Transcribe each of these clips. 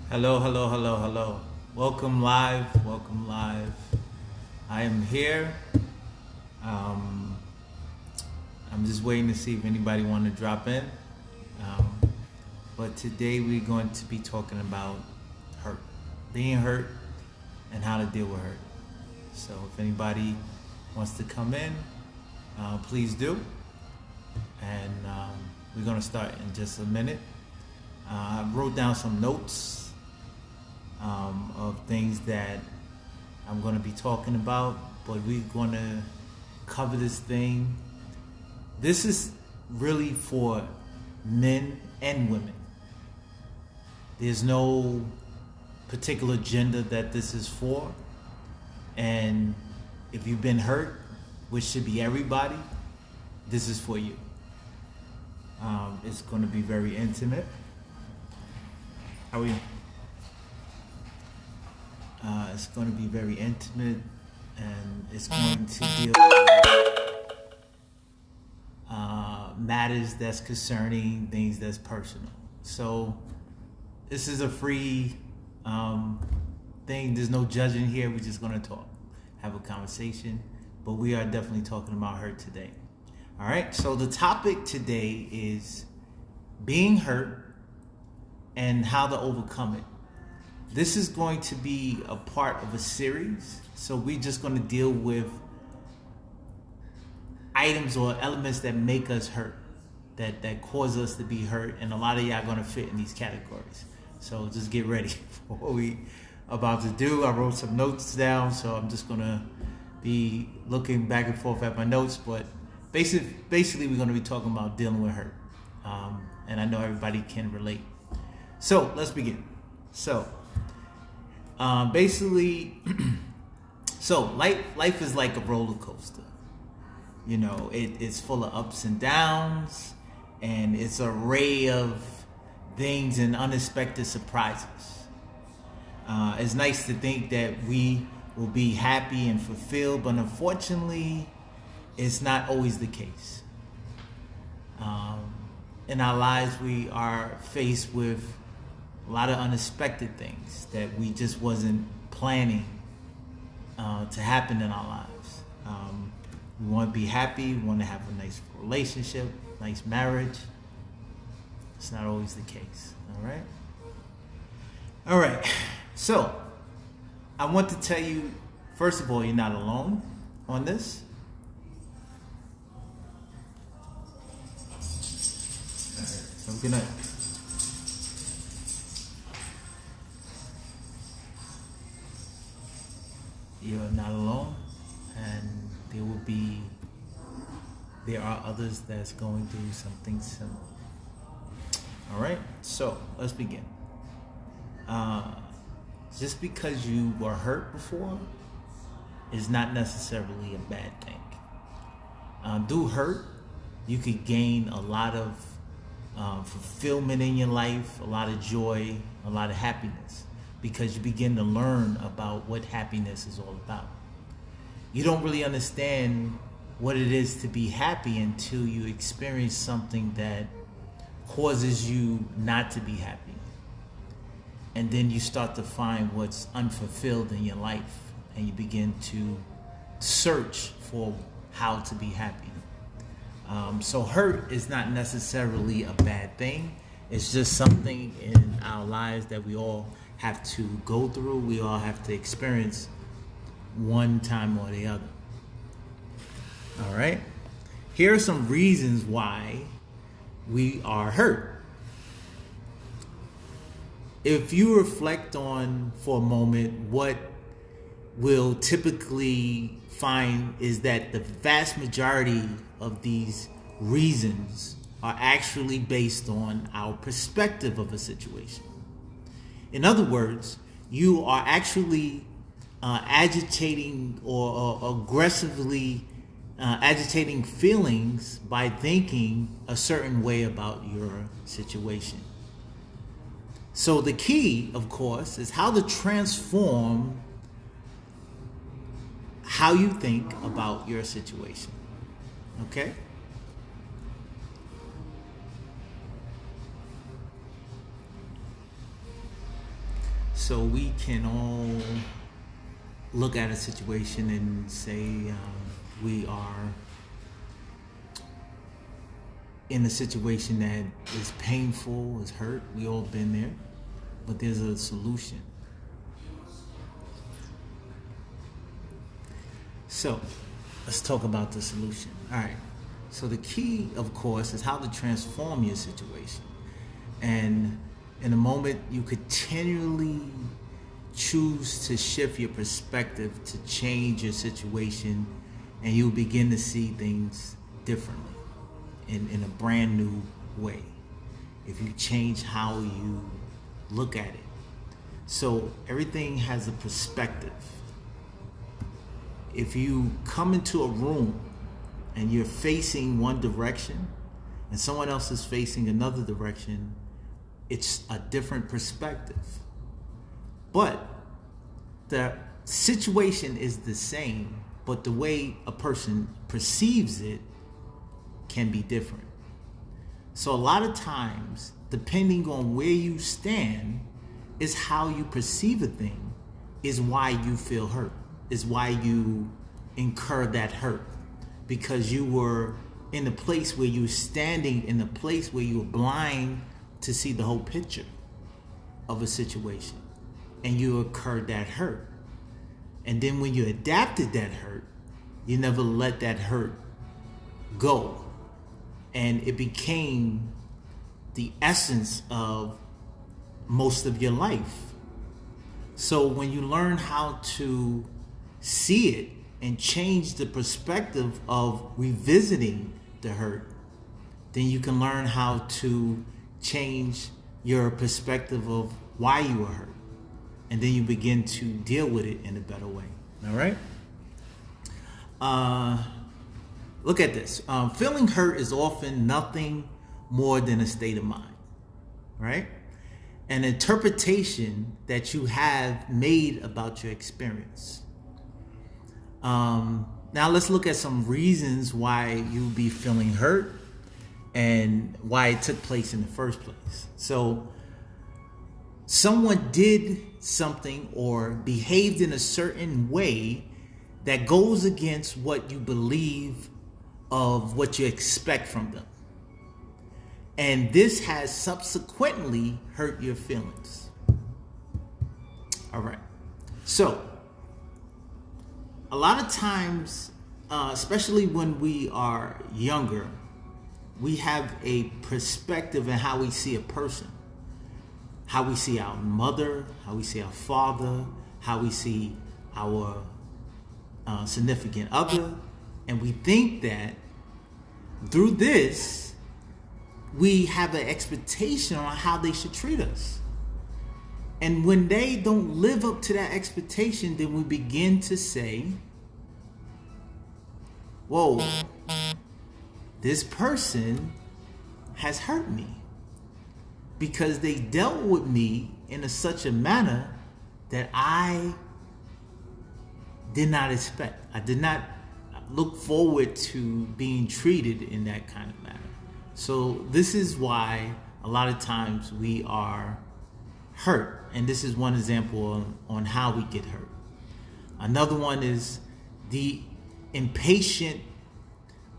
Hello, hello, hello, hello. Welcome live, welcome live. I am here. Um, I'm just waiting to see if anybody want to drop in. Um, but today we're going to be talking about hurt, being hurt, and how to deal with hurt. So if anybody wants to come in, please do. And we're going to start in just a minute. I wrote down some notes of things that I'm going to be talking about, but we're going to cover this thing. This is really for men and women. There's no particular gender that this is for. And if you've been hurt, which should be everybody, this is for you. It's going to be very intimate. How are you? It's going to be very intimate, and it's going to deal with matters that's concerning, things that's personal. So this is a free thing. There's no judging here. We're just going to talk, have a conversation, but we are definitely talking about hurt today. All right, so the topic today is being hurt and how to overcome it. This is going to be a part of a series, so we're just going to deal with items or elements that make us hurt, that cause us to be hurt, and a lot of y'all are going to fit in these categories. So just get ready for what we about to do. I wrote some notes down, so I'm just going to be looking back and forth at my notes, but basically we're going to be talking about dealing with hurt, and I know everybody can relate. So let's begin. Basically, so life is like a roller coaster. You know, it's full of ups and downs, and it's an array of things and unexpected surprises. It's nice to think that we will be happy and fulfilled, but unfortunately, it's not always the case. In our lives, we are faced with a lot of unexpected things that we just wasn't planning to happen in our lives. We want to be happy, we want to have a nice relationship, nice marriage. It's not always the case, all right. So I want to tell you, first of all, you're not alone on this. All right, so good night. You're not alone, and there are others that's going through something similar. All right, so let's begin. Just because you were hurt before is not necessarily a bad thing. Through hurt, you could gain a lot of fulfillment in your life, a lot of joy, a lot of happiness, because you begin to learn about what happiness is all about. You don't really understand what it is to be happy until you experience something that causes you not to be happy. And then you start to find what's unfulfilled in your life, and you begin to search for how to be happy. So hurt is not necessarily a bad thing. It's just something in our lives that we all have to go through. We all have to experience one time or the other. All right. Here are some reasons why we are hurt. If you reflect on for a moment, what we'll typically find is that the vast majority of these reasons are actually based on our perspective of a situation. In other words, you are actually agitating or aggressively agitating feelings by thinking a certain way about your situation. So the key, of course, is how to transform how you think about your situation. Okay? So we can all look at a situation and say we are in a situation that is painful, is hurt. We all been there, but there's a solution. So let's talk about the solution. All right. So the key, of course, is how to transform your situation. And in a moment, you continually choose to shift your perspective to change your situation, and you'll begin to see things differently in a brand new way if you change how you look at it. So everything has a perspective. If you come into a room and you're facing one direction and someone else is facing another direction, it's a different perspective. But the situation is the same, but the way a person perceives it can be different. So a lot of times, depending on where you stand, is how you perceive a thing, is why you feel hurt, is why you incur that hurt. Because you were in a place where you were standing in a place where you were blind to see the whole picture of a situation, and you incurred that hurt. And then when you adapted that hurt, you never let that hurt go. And it became the essence of most of your life. So when you learn how to see it and change the perspective of revisiting the hurt, then you can learn how to change your perspective of why you were hurt. And then you begin to deal with it in a better way. All right? Look at this. Feeling hurt is often nothing more than a state of mind. Right? An interpretation that you have made about your experience. Now let's look at some reasons why you'll be feeling hurt and why it took place in the first place. So someone did something or behaved in a certain way that goes against what you believe of what you expect from them. And this has subsequently hurt your feelings. All right. So a lot of times, especially when we are younger, we have a perspective in how we see a person, how we see our mother, how we see our father, how we see our significant other. And we think that through this, we have an expectation on how they should treat us. And when they don't live up to that expectation, then we begin to say, whoa, this person has hurt me because they dealt with me in such a manner that I did not expect. I did not look forward to being treated in that kind of manner. So this is why a lot of times we are hurt. And this is one example on how we get hurt. Another one is the impatient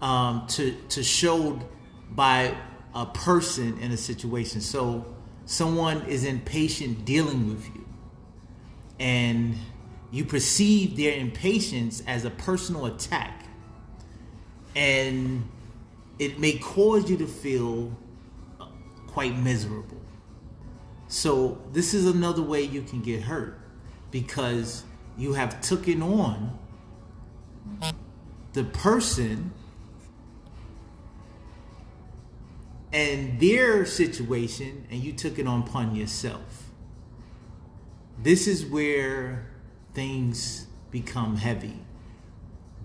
to showed by a person in a situation. So someone is impatient dealing with you, and you perceive their impatience as a personal attack, and it may cause you to feel quite miserable. So this is another way you can get hurt, because you have taken on the person and their situation, and you took it upon yourself. This is where things become heavy,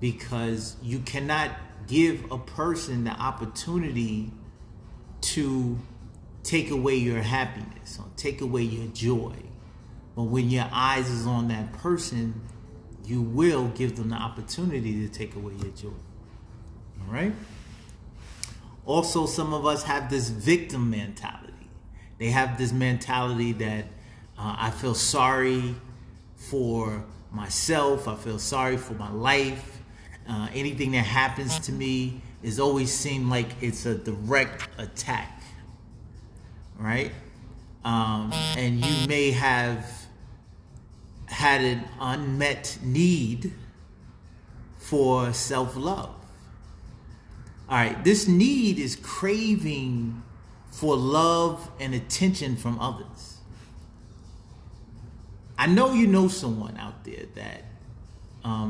because you cannot give a person the opportunity to take away your happiness or take away your joy. But when your eyes is on that person, you will give them the opportunity to take away your joy. All right? Also, some of us have this victim mentality. They have this mentality that I feel sorry for myself. I feel sorry for my life. Anything that happens to me is always seen like it's a direct attack, right? And you may have had an unmet need for self-love. All right, this need is craving for love and attention from others. I know you know someone out there that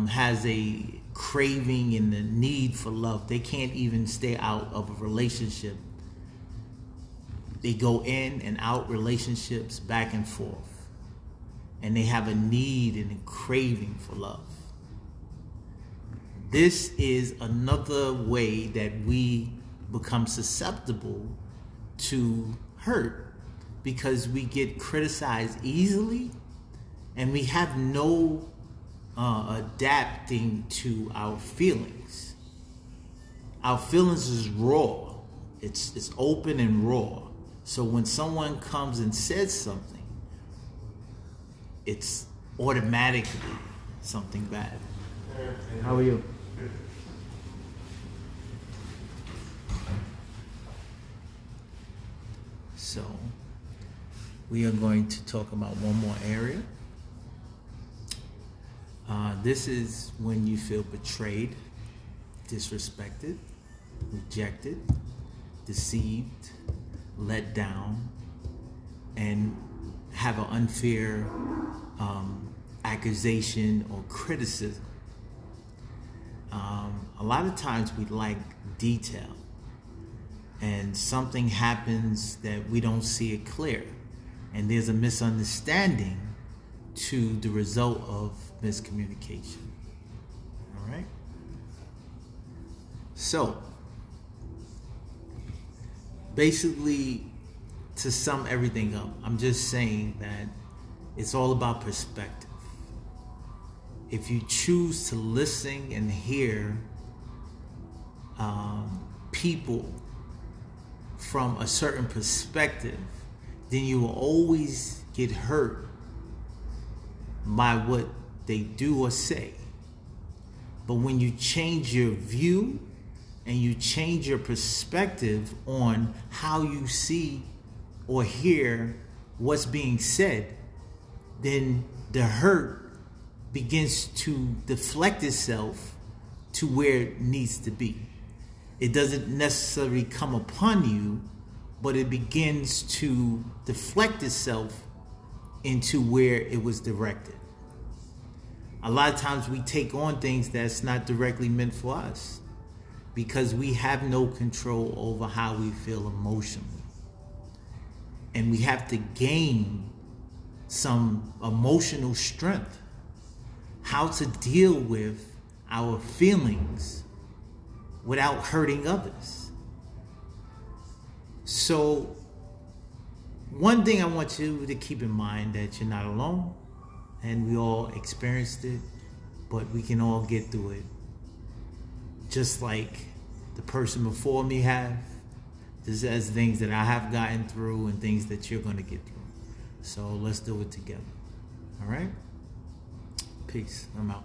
has a craving and the need for love. They can't even stay out of a relationship. They go in and out relationships back and forth. And they have a need and a craving for love. This is another way that we become susceptible to hurt, because we get criticized easily and we have no adapting to our feelings. Our feelings is raw. It's open and raw. So when someone comes and says something, it's automatically something bad. How are you? So we are going to talk about one more area. This is when you feel betrayed, disrespected, rejected, deceived, let down, and have an unfair accusation or criticism. A lot of times we like detail, and something happens that we don't see it clear, and there's a misunderstanding to the result of miscommunication. All right? So, basically, to sum everything up, I'm just saying that it's all about perspective. If you choose to listen and hear people from a certain perspective, then you will always get hurt by what they do or say. But when you change your view and you change your perspective on how you see or hear what's being said, then the hurt begins to deflect itself to where it needs to be. It doesn't necessarily come upon you, but it begins to deflect itself into where it was directed. A lot of times we take on things that's not directly meant for us because we have no control over how we feel emotionally. And we have to gain some emotional strength, how to deal with our feelings without hurting others. So, one thing I want you to keep in mind, that you're not alone, and we all experienced it, but we can all get through it. Just like the person before me have. This is things that I have gotten through and things that you're going to get through. So let's do it together. All right? Peace. I'm out.